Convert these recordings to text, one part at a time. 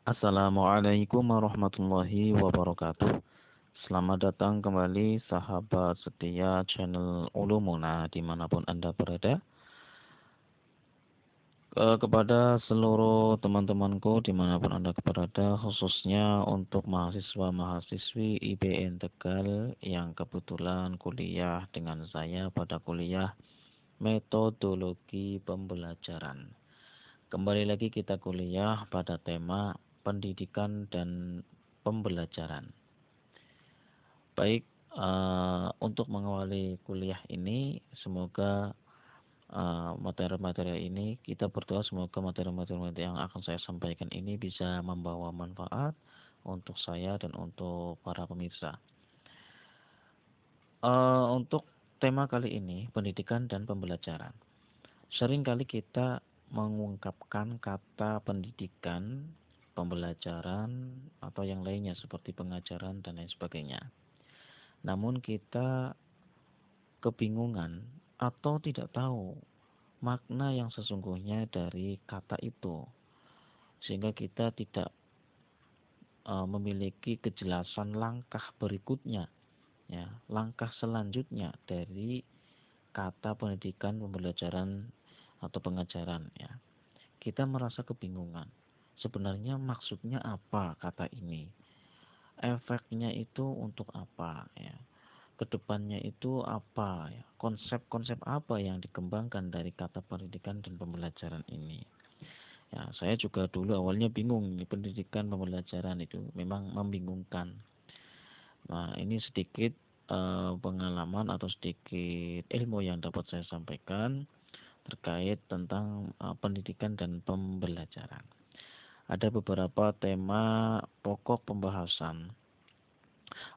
Assalamualaikum warahmatullahi wabarakatuh. Selamat datang kembali sahabat setia channel Ulumuna dimanapun Anda berada. Kepada seluruh teman-temanku dimanapun Anda berada, khususnya untuk mahasiswa-mahasiswi IBN Tegal yang kebetulan kuliah dengan saya pada kuliah metodologi pembelajaran. Kembali lagi kita kuliah pada tema pendidikan dan pembelajaran. Baik, untuk mengawali kuliah ini, semoga materi-materi ini kita berdoa semoga materi-materi yang akan saya sampaikan ini bisa membawa manfaat untuk saya dan untuk para pemirsa. Untuk tema kali ini, pendidikan dan pembelajaran. Seringkali kita mengungkapkan kata pendidikan, pembelajaran, atau yang lainnya seperti pengajaran dan lain sebagainya. Namun kita kebingungan atau tidak tahu makna yang sesungguhnya dari kata itu, sehingga kita tidak memiliki kejelasan langkah berikutnya, ya, langkah selanjutnya dari kata pendidikan, pembelajaran atau pengajaran, ya. Kita merasa kebingungan. Sebenarnya maksudnya apa kata ini? Efeknya itu untuk apa, ya? Kedepannya itu apa, ya? Konsep-konsep apa yang dikembangkan dari kata pendidikan dan pembelajaran ini? Ya, saya juga dulu awalnya bingung, pendidikan pembelajaran itu memang membingungkan. Nah, ini sedikit pengalaman atau sedikit ilmu yang dapat saya sampaikan terkait tentang pendidikan dan pembelajaran. Ada beberapa tema pokok pembahasan.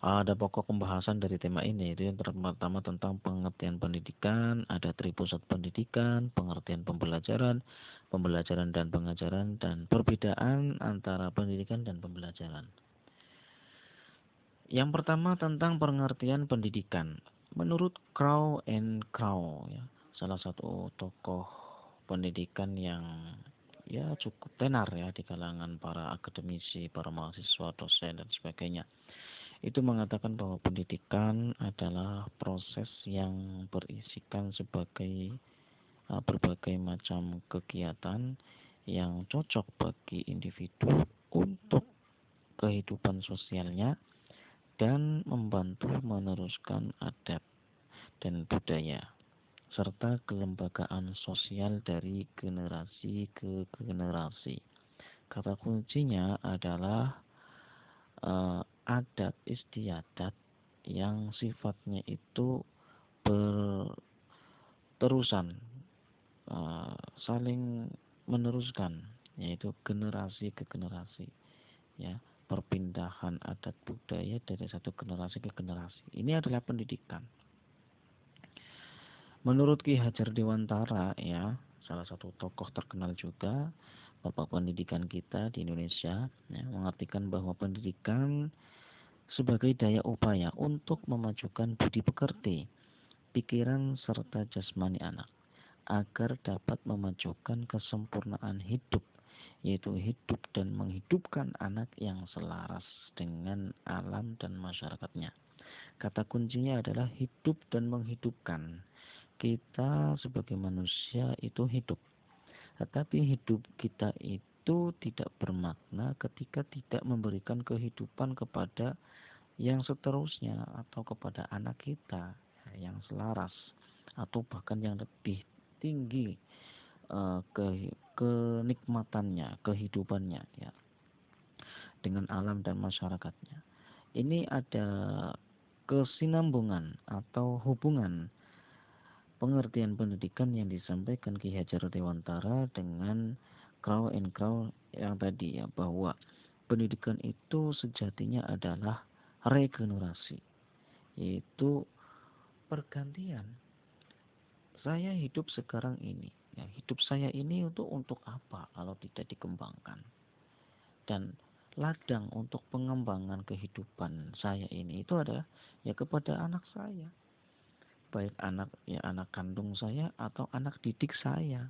Ada pokok pembahasan dari tema ini, itu yang pertama tentang pengertian pendidikan, ada tripusat pendidikan, pengertian pembelajaran, pembelajaran dan pengajaran, dan perbedaan antara pendidikan dan pembelajaran. Yang pertama tentang pengertian pendidikan. Menurut Crow and Crow, ya, salah satu tokoh pendidikan yang ya cukup tenar ya di kalangan para akademisi, para mahasiswa, dosen dan sebagainya. Itu mengatakan bahwa pendidikan adalah proses yang berisikan sebagai berbagai macam kegiatan yang cocok bagi individu untuk kehidupan sosialnya dan membantu meneruskan adat dan budaya serta kelembagaan sosial dari generasi ke generasi. Kata kuncinya adalah adat istiadat yang sifatnya itu berterusan, saling meneruskan, yaitu generasi ke generasi, ya, perpindahan adat budaya dari satu generasi ke generasi. Ini adalah pendidikan. Menurut Ki Hajar Dewantara, ya, salah satu tokoh terkenal juga bapak pendidikan kita di Indonesia, ya, mengartikan bahwa pendidikan sebagai daya upaya untuk memajukan budi pekerti, pikiran serta jasmani anak agar dapat memajukan kesempurnaan hidup, yaitu hidup dan menghidupkan anak yang selaras dengan alam dan masyarakatnya. Kata kuncinya adalah hidup dan menghidupkan. Kita sebagai manusia itu hidup, tetapi hidup kita itu tidak bermakna ketika tidak memberikan kehidupan kepada yang seterusnya atau kepada anak kita yang selaras atau bahkan yang lebih tinggi kenikmatannya, kehidupannya, ya, dengan alam dan masyarakatnya. Ini ada kesinambungan atau hubungan pengertian pendidikan yang disampaikan Ki Hajar Dewantara dengan Crow and Crow yang tadi, ya, bahwa pendidikan itu sejatinya adalah regenerasi, yaitu pergantian. Saya hidup sekarang ini, ya, hidup saya ini untuk apa kalau tidak dikembangkan? Dan ladang untuk pengembangan kehidupan saya ini itu adalah ya kepada anak saya, baik anak ya anak kandung saya atau anak didik saya,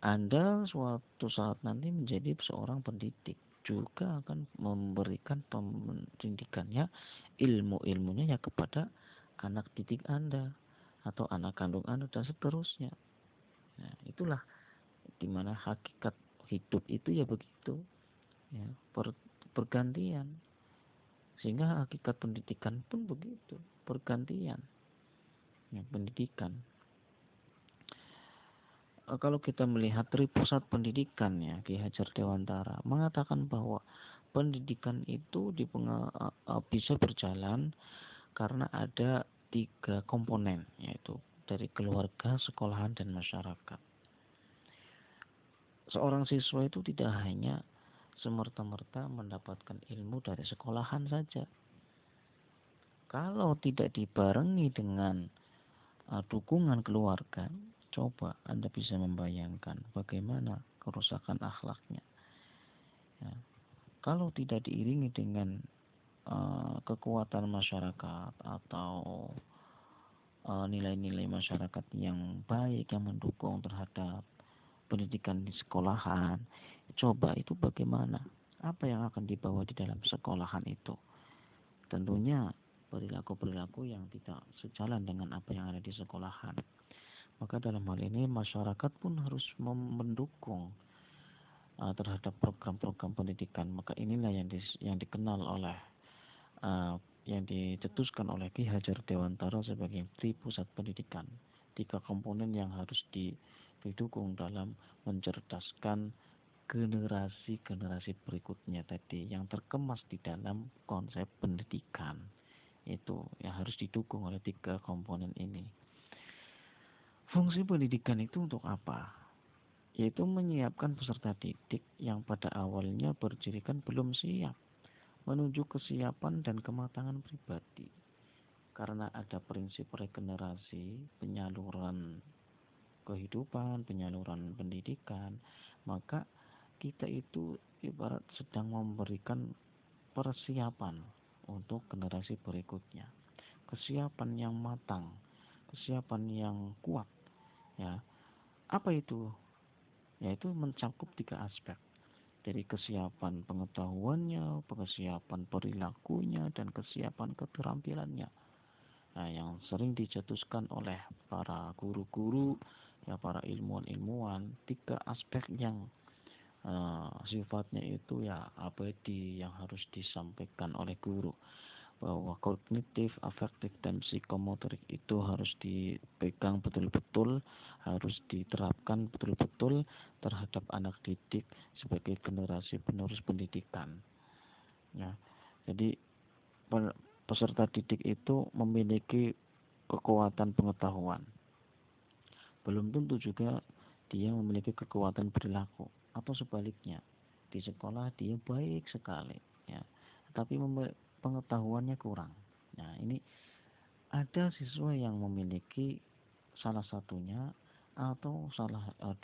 Anda suatu saat nanti menjadi seorang pendidik, juga akan memberikan pendidikannya, ilmu-ilmunya ya kepada anak didik Anda atau anak kandung Anda dan seterusnya. Nah, itulah dimana hakikat hidup itu ya begitu, ya, bergantian. Sehingga hakikat pendidikan pun begitu, bergantian. Ya, pendidikan. Kalau kita melihat dari pusat pendidikan ya, Ki Hajar Dewantara mengatakan bahwa pendidikan itu bisa berjalan karena ada 3 komponen, yaitu dari keluarga, sekolahan, dan masyarakat. Seorang siswa itu tidak hanya semerta-merta mendapatkan ilmu dari sekolahan saja. Kalau tidak dibarengi dengan dukungan keluarga, coba Anda bisa membayangkan bagaimana kerusakan akhlaknya. Ya. Kalau tidak diiringi dengan kekuatan masyarakat atau nilai-nilai masyarakat yang baik yang mendukung terhadap pendidikan di sekolahan, coba itu bagaimana? Apa yang akan dibawa di dalam sekolahan itu? Tentunya perilaku-perilaku yang tidak sejalan dengan apa yang ada di sekolahan. Maka dalam hal ini masyarakat pun harus mendukung terhadap program-program pendidikan. Maka inilah yang dikenal oleh yang dicetuskan oleh Ki Hajar Dewantara sebagai pusat pendidikan. 3 komponen yang harus didukung dalam mencerdaskan generasi-generasi berikutnya tadi yang terkemas di dalam konsep pendidikan. Itu yang harus didukung oleh 3 komponen ini. Fungsi pendidikan itu untuk apa? Yaitu menyiapkan peserta didik yang pada awalnya berjirikan belum siap, menuju kesiapan dan kematangan pribadi. Karena ada prinsip regenerasi, penyaluran kehidupan, penyaluran pendidikan, maka kita itu ibarat sedang memberikan persiapan untuk generasi berikutnya. Kesiapan yang matang, kesiapan yang kuat. Ya, apa itu? Yaitu mencakup 3 aspek. Dari kesiapan pengetahuannya, kesiapan perilakunya, dan kesiapan keterampilannya. Nah, yang sering dicetuskan oleh para guru-guru, ya para ilmuwan-ilmuwan, 3 aspek yang sifatnya itu ya abadi yang harus disampaikan oleh guru, bahwa kognitif, afektif, dan psikomotorik itu harus dipegang betul-betul, harus diterapkan betul-betul terhadap anak didik sebagai generasi penerus pendidikan. Ya, jadi peserta didik itu memiliki kekuatan pengetahuan. Belum tentu juga dia memiliki kekuatan perilaku, atau sebaliknya. Di sekolah dia baik sekali, ya, tapi pengetahuannya kurang. Nah, ini ada siswa yang memiliki salah satunya atau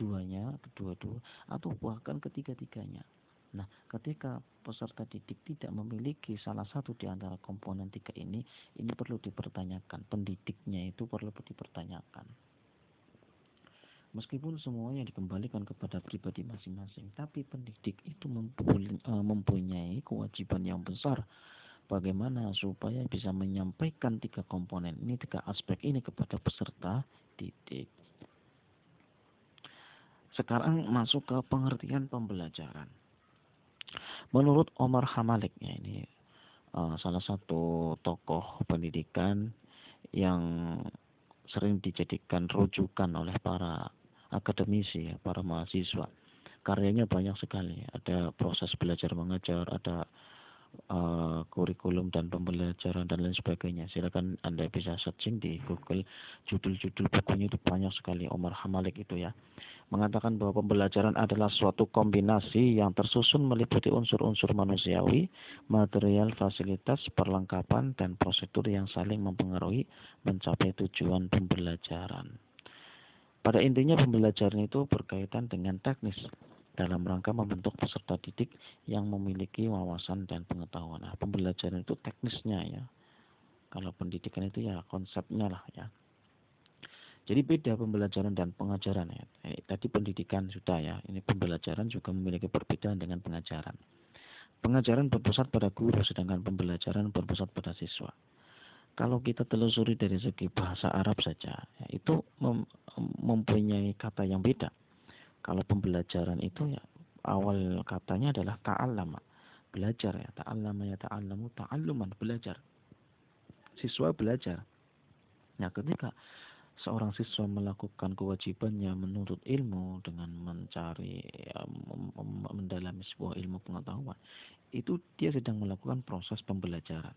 duanya, kedua-dua, atau bahkan ketiga-tiganya. Nah, ketika peserta didik tidak memiliki salah satu di antara komponen 3 ini perlu dipertanyakan. Pendidiknya itu perlu dipertanyakan. Meskipun semuanya dikembalikan kepada pribadi masing-masing, tapi pendidik itu mempunyai kewajiban yang besar. Bagaimana supaya bisa menyampaikan 3 komponen ini, 3 aspek ini kepada peserta didik. Sekarang masuk ke pengertian pembelajaran. Menurut Omar Hamalik, ya ini salah satu tokoh pendidikan yang sering dijadikan rujukan oleh para akademisi, para mahasiswa. Karyanya banyak sekali. Ada proses belajar mengajar, ada kurikulum dan pembelajaran dan lain sebagainya. Silakan Anda bisa searching di Google, judul-judul bukunya itu banyak sekali. Omar Hamalik itu ya mengatakan bahwa pembelajaran adalah suatu kombinasi yang tersusun meliputi unsur-unsur manusiawi, material, fasilitas, perlengkapan, dan prosedur yang saling mempengaruhi mencapai tujuan pembelajaran. Pada intinya pembelajaran itu berkaitan dengan teknis dalam rangka membentuk peserta didik yang memiliki wawasan dan pengetahuan. Nah, pembelajaran itu teknisnya ya. Kalau pendidikan itu ya konsepnya lah ya. Jadi beda pembelajaran dan pengajaran ya. Tadi pendidikan sudah ya, ini pembelajaran juga memiliki perbedaan dengan pengajaran. Pengajaran berpusat pada guru, sedangkan pembelajaran berpusat pada siswa. Kalau kita telusuri dari segi bahasa Arab saja, ya, itu mempunyai kata yang beda. Kalau pembelajaran itu ya awal katanya adalah ta'allama, belajar ya, ta'allama ya ta'allamu, ta'alluman, belajar. Siswa belajar. Nah, ketika seorang siswa melakukan kewajibannya menuntut ilmu dengan mencari ya, mendalami sebuah ilmu pengetahuan, itu dia sedang melakukan proses pembelajaran.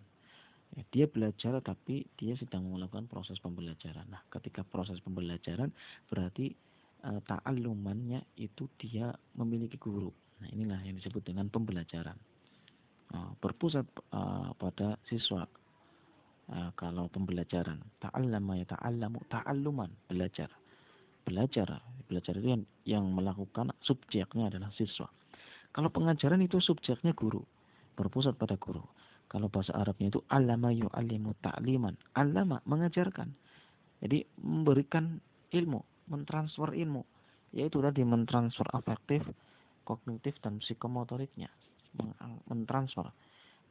Ya, dia belajar tapi dia sedang melakukan proses pembelajaran. Nah, ketika proses pembelajaran berarti ta'allumannya itu dia memiliki guru. Nah, inilah yang disebut dengan pembelajaran. Berpusat pada siswa. Kalau pembelajaran, ta'allama ya ta'allamu, ta'alluman, belajar. Belajar itu yang melakukan subjeknya adalah siswa. Kalau pengajaran itu subjeknya guru, berpusat pada guru. Kalau bahasa Arabnya itu allama yu'allimu ta'liman, allama mengajarkan. Jadi memberikan ilmu, mentransfer ilmu, yaitu tadi mentransfer afektif, kognitif dan psikomotoriknya, mentransfer.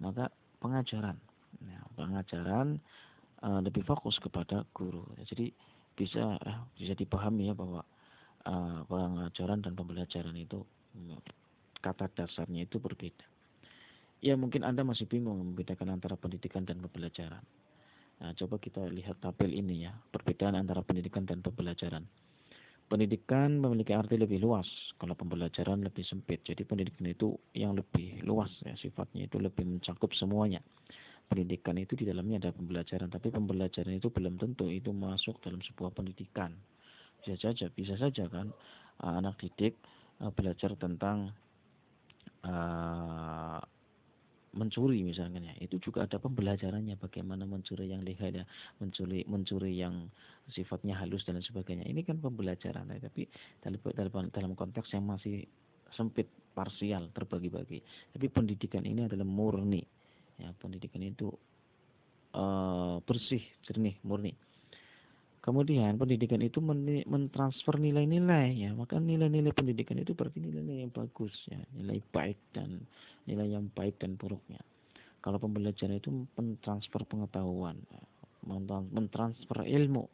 Maka pengajaran, nah, pengajaran lebih fokus kepada guru. Jadi bisa dipahami ya bahwa pengajaran dan pembelajaran itu kata dasarnya itu berbeda. Ya mungkin Anda masih bingung membedakan antara pendidikan dan pembelajaran. Nah, coba kita lihat tabel ini ya, perbedaan antara pendidikan dan pembelajaran. Pendidikan memiliki arti lebih luas, kalau pembelajaran lebih sempit. Jadi pendidikan itu yang lebih luas ya, sifatnya itu lebih mencakup semuanya. Pendidikan itu di dalamnya ada pembelajaran, tapi pembelajaran itu belum tentu itu masuk dalam sebuah pendidikan. Bisa saja kan anak didik belajar tentang mencuri misalnya, itu juga ada pembelajarannya, bagaimana mencuri yang legal ya, mencuri yang sifatnya halus dan sebagainya. Ini kan pembelajaran, tapi dalam konteks yang masih sempit, parsial, terbagi-bagi. Tapi pendidikan ini adalah murni ya, pendidikan itu bersih, jernih, murni. Kemudian pendidikan itu mentransfer nilai-nilai ya, maka nilai-nilai pendidikan itu berarti nilai-nilai yang bagus ya, nilai baik dan nilai yang baik dan buruknya. Kalau pembelajaran itu mentransfer pengetahuan, ya, mentransfer ilmu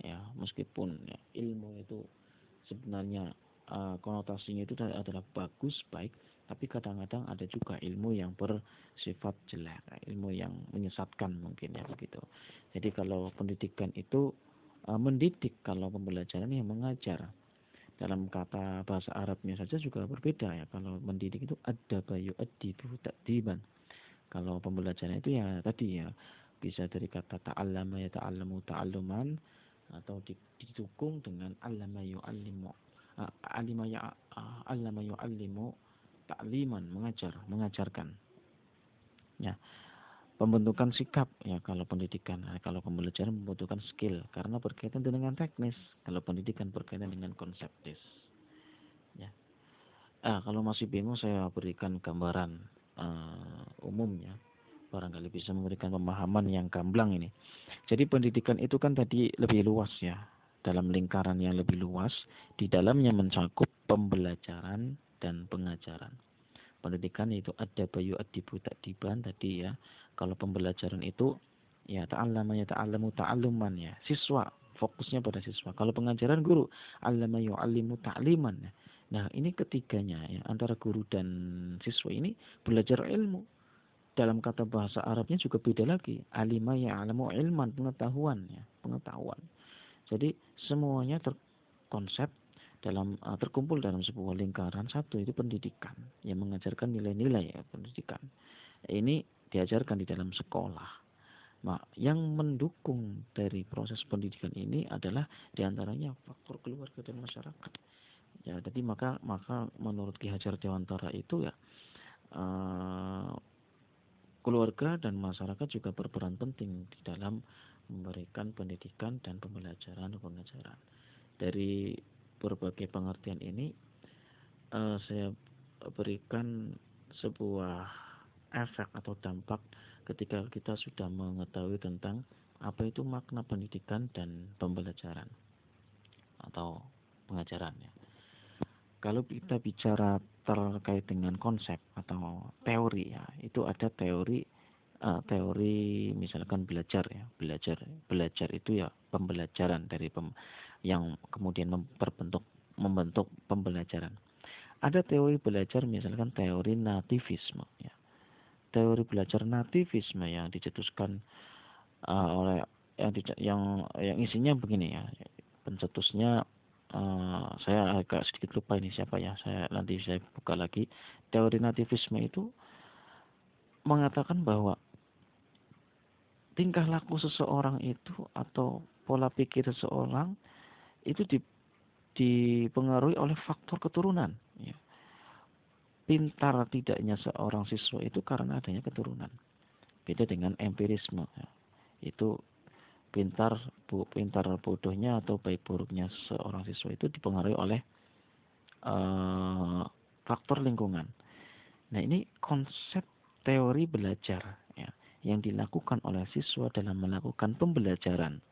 ya, meskipun ya, ilmu itu sebenarnya konotasinya itu adalah bagus, baik, tapi kadang-kadang ada juga ilmu yang bersifat jelek, ilmu yang menyesatkan mungkin ya begitu. Jadi kalau pendidikan itu mendidik, kalau pembelajaran yang mengajar. Dalam kata bahasa Arabnya saja juga berbeda ya. Kalau mendidik itu ada bayu adibu takdiban. Kalau pembelajaran itu ya tadi ya bisa dari kata ta'allama ya ta'allamu ta'alluman, atau didukung dengan allama yu'allimu, alima ya allama yu'allimu ta'liman, mengajarkan. Ya. Pembentukan sikap ya kalau pendidikan, kalau pembelajaran membutuhkan skill karena berkaitan dengan teknis, kalau pendidikan berkaitan dengan konseptis ya. Kalau masih bingung saya berikan gambaran umumnya, barangkali bisa memberikan pemahaman yang gamblang ini. Jadi pendidikan itu kan tadi lebih luas ya, dalam lingkaran yang lebih luas, di dalamnya mencakup pembelajaran dan pengajaran. Pendidikan itu ada bayu adibu takdiban tadi ya. Kalau pembelajaran itu ya ta'allama ya ta'allamu ta'alluman ya. Siswa, fokusnya pada siswa. Kalau pengajaran guru, allama yu'allimu ta'liman ya. Nah, ini ketiganya ya, antara guru dan siswa ini belajar ilmu. Dalam kata bahasa Arabnya juga beda lagi. Alima ya'lamu ilman, pengetahuan ya, pengetahuan. Jadi semuanya terkonsep terkumpul dalam sebuah lingkaran satu, itu pendidikan yang mengajarkan nilai-nilai ya, pendidikan ini diajarkan di dalam sekolah. Nah, yang mendukung dari proses pendidikan ini adalah diantaranya faktor keluarga dan masyarakat ya. Jadi maka menurut Ki Hajar Dewantara itu ya keluarga dan masyarakat juga berperan penting di dalam memberikan pendidikan dan pembelajaran dan pengajaran. Dari berbagai pengertian ini saya berikan sebuah efek atau dampak ketika kita sudah mengetahui tentang apa itu makna pendidikan dan pembelajaran. atau pengajaran ya. Kalau kita bicara terkait dengan konsep atau teori ya, itu ada teori misalkan belajar ya, belajar itu ya pembelajaran dari yang kemudian membentuk pembelajaran. Ada teori belajar misalkan teori nativisme ya. Teori belajar nativisme yang dicetuskan oleh yang isinya begini ya. Pencetusnya saya agak sedikit lupa ini siapa ya. Nanti saya buka lagi. Teori nativisme itu mengatakan bahwa tingkah laku seseorang itu atau pola pikir seseorang itu dipengaruhi oleh faktor keturunan ya. Pintar tidaknya seorang siswa itu karena adanya keturunan. Beda dengan empirisme ya. Itu pintar bodohnya atau baik buruknya seorang siswa itu dipengaruhi oleh faktor lingkungan. Nah, ini konsep teori belajar ya, yang dilakukan oleh siswa dalam melakukan pembelajaran,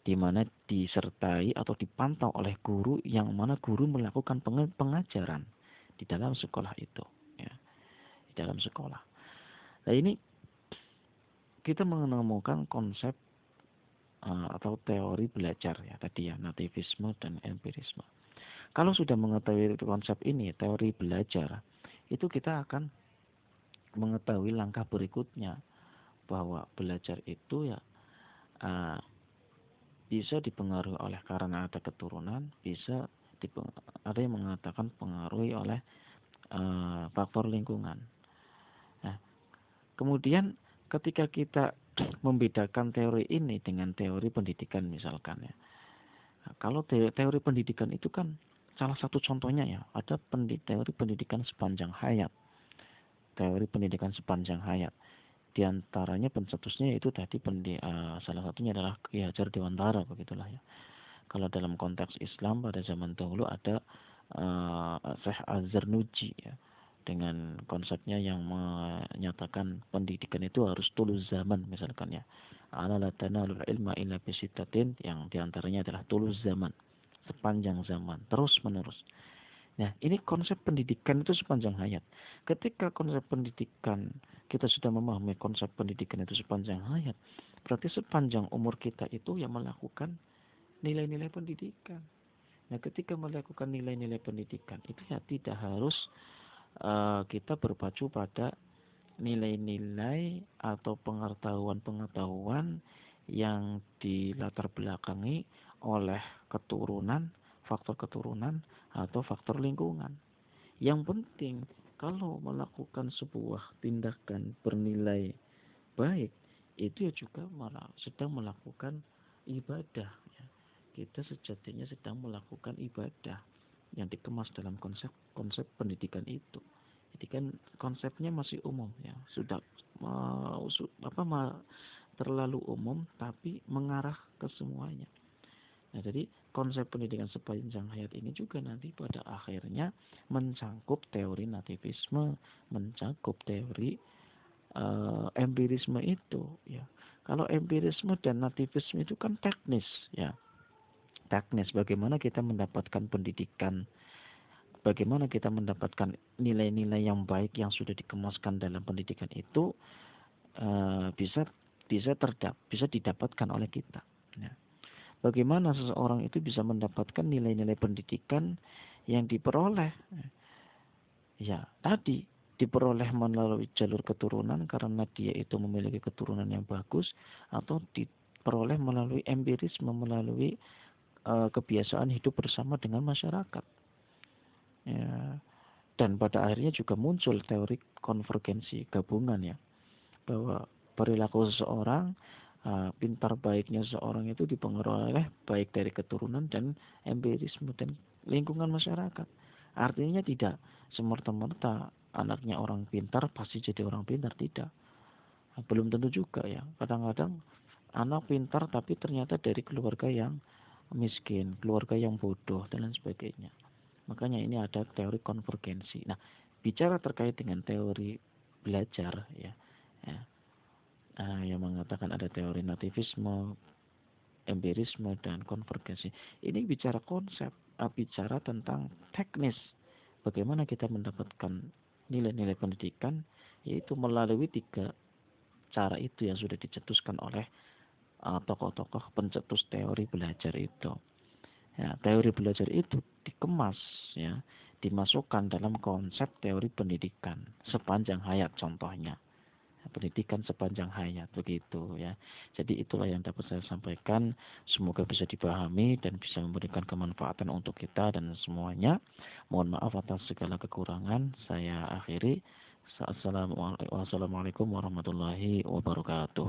di mana disertai atau dipantau oleh guru, yang mana guru melakukan pengajaran di dalam sekolah itu ya, di dalam sekolah. Nah, ini kita menemukan konsep atau teori belajar ya tadi ya, nativisme dan empirisme. Kalau sudah mengetahui konsep ini, teori belajar, itu kita akan mengetahui langkah berikutnya bahwa belajar itu ya bisa dipengaruhi oleh karena ada keturunan, bisa ada yang mengatakan pengaruhi oleh faktor lingkungan. Nah, kemudian ketika kita membedakan teori ini dengan teori pendidikan misalkan ya. Nah, kalau teori pendidikan itu kan salah satu contohnya ya, ada teori pendidikan sepanjang hayat. Teori pendidikan sepanjang hayat. Di antaranya pencetusnya itu tadi salah satunya adalah Ki Hajar Dewantara begitulah ya. Kalau dalam konteks Islam pada zaman dahulu ada Syekh Az-Zarnuji ya, dengan konsepnya yang menyatakan pendidikan itu harus tulus zaman misalkan ya. Ala la tanalul ilma illa bisitatin, yang diantaranya adalah tulus zaman, sepanjang zaman, terus menerus. Nah, ini konsep pendidikan itu sepanjang hayat. Ketika konsep pendidikan, kita sudah memahami konsep pendidikan itu sepanjang hayat, berarti sepanjang umur kita itu yang melakukan nilai-nilai pendidikan. Nah, ketika melakukan nilai-nilai pendidikan itu ya tidak harus kita berpacu pada nilai-nilai atau pengetahuan-pengetahuan yang dilatar belakangi oleh keturunan, faktor keturunan atau faktor lingkungan. Yang penting kalau melakukan sebuah tindakan bernilai baik, itu ya juga malah sedang melakukan ibadah ya. Kita sejatinya sedang melakukan ibadah yang dikemas dalam konsep pendidikan itu. Jadi kan konsepnya masih umum ya, sudah terlalu umum tapi mengarah ke semuanya. Nah, jadi konsep pendidikan sepanjang hayat ini juga nanti pada akhirnya mencangkup teori nativisme, mencangkup teori empirisme itu ya. Kalau empirisme dan nativisme itu kan teknis ya. Teknis bagaimana kita mendapatkan pendidikan, bagaimana kita mendapatkan nilai-nilai yang baik yang sudah dikemaskan dalam pendidikan itu bisa didapatkan oleh kita. Ya. Bagaimana seseorang itu bisa mendapatkan nilai-nilai pendidikan yang diperoleh? Ya, tadi diperoleh melalui jalur keturunan karena dia itu memiliki keturunan yang bagus, atau diperoleh melalui empirisme, melalui kebiasaan hidup bersama dengan masyarakat. Ya. Dan pada akhirnya juga muncul teori konvergensi gabungan ya, bahwa perilaku seseorang, pintar baiknya seseorang itu dipengaruhi oleh baik dari keturunan dan empirisme dan lingkungan masyarakat. Artinya tidak semerta-merta anaknya orang pintar pasti jadi orang pintar, tidak. Belum tentu juga ya. Kadang-kadang anak pintar tapi ternyata dari keluarga yang miskin, keluarga yang bodoh dan lain sebagainya. Makanya ini ada teori konvergensi. Nah, bicara terkait dengan teori belajar ya, yang mengatakan ada teori nativisme, empirisme dan konvergensi. Ini bicara konsep, bicara tentang teknis. Bagaimana kita mendapatkan nilai-nilai pendidikan, yaitu melalui 3 cara itu yang sudah dicetuskan oleh tokoh-tokoh pencetus teori belajar itu. Ya, teori belajar itu dikemas, ya, dimasukkan dalam konsep teori pendidikan sepanjang hayat contohnya. Pendidikan sepanjang hayat begitu ya. Jadi itulah yang dapat saya sampaikan. Semoga bisa dipahami dan bisa memberikan kemanfaatan untuk kita dan semuanya. Mohon maaf atas segala kekurangan. Saya akhiri. Assalamualaikum warahmatullahi wabarakatuh.